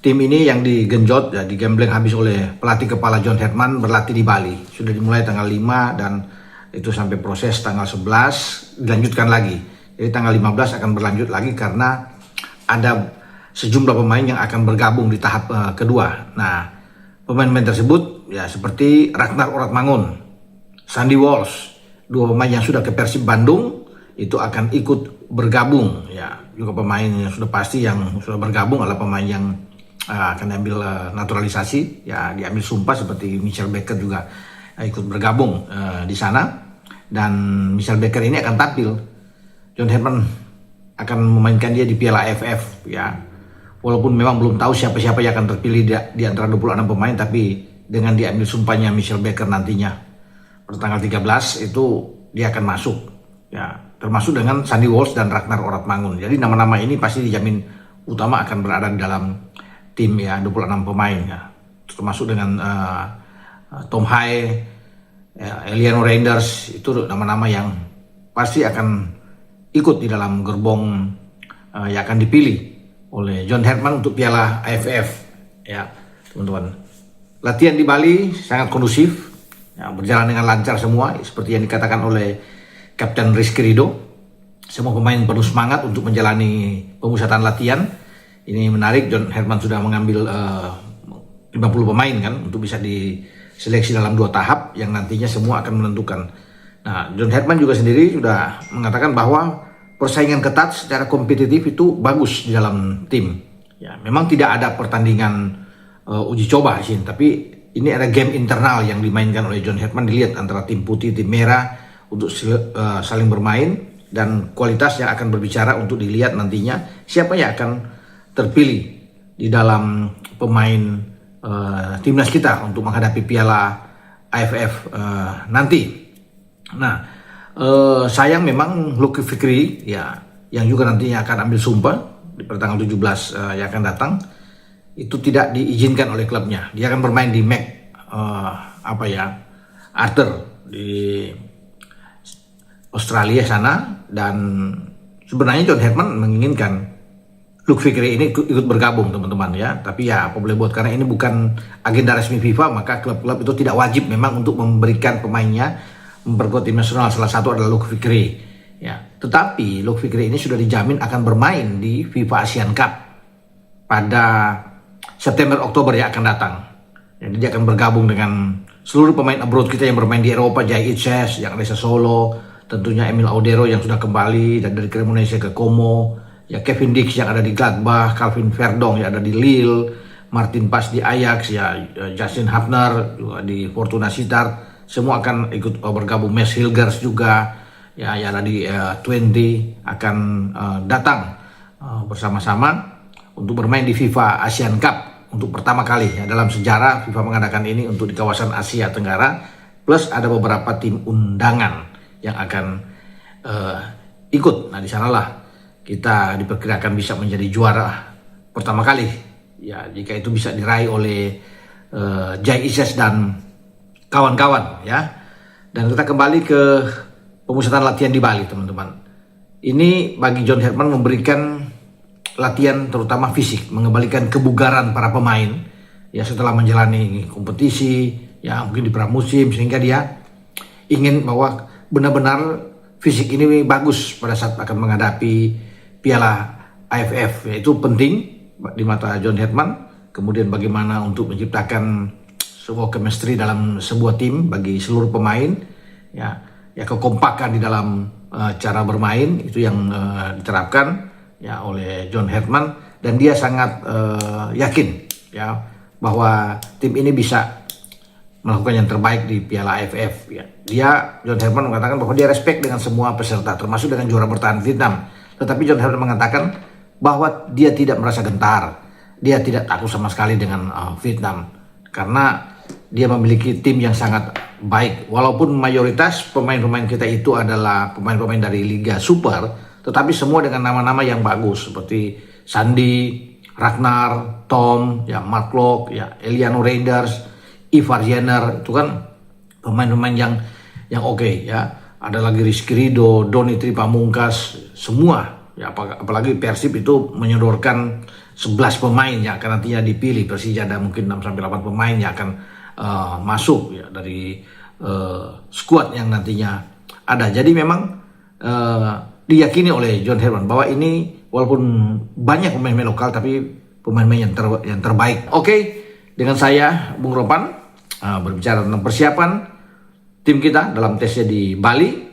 tim ini yang digenjot, ya, digembleng habis oleh pelatih kepala John Herdman berlatih di Bali. Sudah dimulai tanggal 5 dan itu sampai proses tanggal 11 dilanjutkan lagi. Jadi tanggal 15 akan berlanjut lagi karena ada sejumlah pemain yang akan bergabung di tahap kedua. Nah, pemain-pemain tersebut ya seperti Ragnar Oratmangun, Sandy Walsh, dua pemain yang sudah ke Persib Bandung itu akan ikut bergabung. Ya, juga pemain yang sudah pasti yang sudah bergabung adalah pemain yang akan diambil naturalisasi, ya diambil sumpah seperti Michel Becker juga ikut bergabung di sana. Dan Michel Becker ini akan tampil. John Herdman akan memainkan dia di Piala AFF, ya. Walaupun memang belum tahu siapa-siapa yang akan terpilih di antara 26 pemain, tapi dengan diambil sumpahnya Michel Becker nantinya pada tanggal 13 itu dia akan masuk, ya, termasuk dengan Sandy Walsh dan Ragnar Oratmangun. Jadi nama-nama ini pasti dijamin utama akan berada di dalam tim, ya, 26 pemain, ya, termasuk dengan Tom Hai, ya, Eliano Reinders. Itu nama-nama yang pasti akan ikut di dalam gerbong yang akan dipilih oleh John Herdman untuk Piala AFF, ya teman-teman. Latihan di Bali sangat kondusif, ya, berjalan dengan lancar semua seperti yang dikatakan oleh Kapten Rizky Ridho. Semua pemain penuh semangat untuk menjalani pemusatan latihan. Ini menarik, John Herdman sudah mengambil 50 pemain kan untuk bisa diseleksi dalam 2 tahap yang nantinya semua akan menentukan. Nah, John Herdman juga sendiri sudah mengatakan bahwa persaingan ketat secara kompetitif itu bagus di dalam tim. Ya, memang tidak ada pertandingan uji coba sih, tapi ini ada game internal yang dimainkan oleh John Herdman, dilihat antara tim putih, tim merah untuk saling bermain, dan kualitas yang akan berbicara untuk dilihat nantinya siapa yang akan terpilih di dalam pemain timnas kita untuk menghadapi Piala AFF nanti. Nah, sayang memang Lucky Fikri, ya, yang juga nantinya akan ambil sumpah di tanggal 17 yang akan datang, itu tidak diizinkan oleh klubnya. Dia akan bermain di Arthur di Australia sana, dan sebenarnya John Herdman menginginkan Lucky Fikri ini ikut bergabung, teman-teman, ya. Tapi ya apa boleh buat, karena ini bukan agenda resmi FIFA, maka klub-klub itu tidak wajib memang untuk memberikan pemainnya memperkuat tim nasional. Salah satu adalah Lucky Fikri, ya. Tetapi Lucky Fikri ini sudah dijamin akan bermain di FIFA Asian Cup pada September-Oktober yang akan datang. Jadi dia akan bergabung dengan seluruh pemain abroad kita yang bermain di Eropa, Jai Itses yang ada di Solo, tentunya Emil Audero yang sudah kembali dan dari Cremonese ke Como, ya, Kevin Dix yang ada di Gladbach, Calvin Verdong yang ada di Lille, Martin Pas di Ajax, ya, Justin Hafner juga di Fortuna Sittard, semua akan ikut bergabung. Mes Hilgers juga, ya, yang ada di Twente akan datang bersama-sama untuk bermain di FIFA Asian Cup untuk pertama kali, ya, dalam sejarah FIFA mengadakan ini untuk di kawasan Asia Tenggara. Plus ada beberapa tim undangan yang akan ikut. Nah, di sanalah kita diperkirakan bisa menjadi juara pertama kali, ya, jika itu bisa diraih oleh Jai Ises dan kawan-kawan, ya. Dan kita kembali ke pemusatan latihan di Bali, teman-teman. Ini bagi John Herdman memberikan latihan terutama fisik, mengembalikan kebugaran para pemain, ya, setelah menjalani kompetisi, ya, mungkin di pramusim, sehingga dia ingin bahwa benar-benar fisik ini bagus pada saat akan menghadapi Piala AFF. Itu penting di mata John Herdman. Kemudian bagaimana untuk menciptakan sebuah chemistry dalam sebuah tim bagi seluruh pemain, ya, kekompakan di dalam cara bermain itu yang diterapkan, ya, oleh John Herdman, dan dia sangat yakin, ya, bahwa tim ini bisa melakukan yang terbaik di Piala AFF, ya. John Herdman mengatakan bahwa dia respect dengan semua peserta, termasuk dengan juara bertahan Vietnam. Tetapi John Herdman mengatakan bahwa dia tidak merasa gentar, dia tidak takut sama sekali dengan Vietnam, karena dia memiliki tim yang sangat baik. Walaupun mayoritas pemain-pemain kita itu adalah pemain-pemain dari Liga Super, tetapi semua dengan nama-nama yang bagus seperti Sandy, Ragnar, Tom, ya, Mark Locke, ya, Eliano Reinders, Ivar Jenner, itu kan pemain-pemain yang oke, ya. Ada lagi Rizky Ridho, Donny Tripamungkas, semua, ya, apalagi Persib itu menyodorkan 11 pemain yang akan nantinya dipilih. Persija ada mungkin 6-8 pemain yang akan masuk ya dari skuad yang nantinya ada. Jadi memang diyakini oleh John Herman bahwa ini walaupun banyak pemain-pemain lokal tapi pemain-pemain yang terbaik. Oke, dengan saya Bung Ropan berbicara tentang persiapan tim kita dalam tesnya di Bali.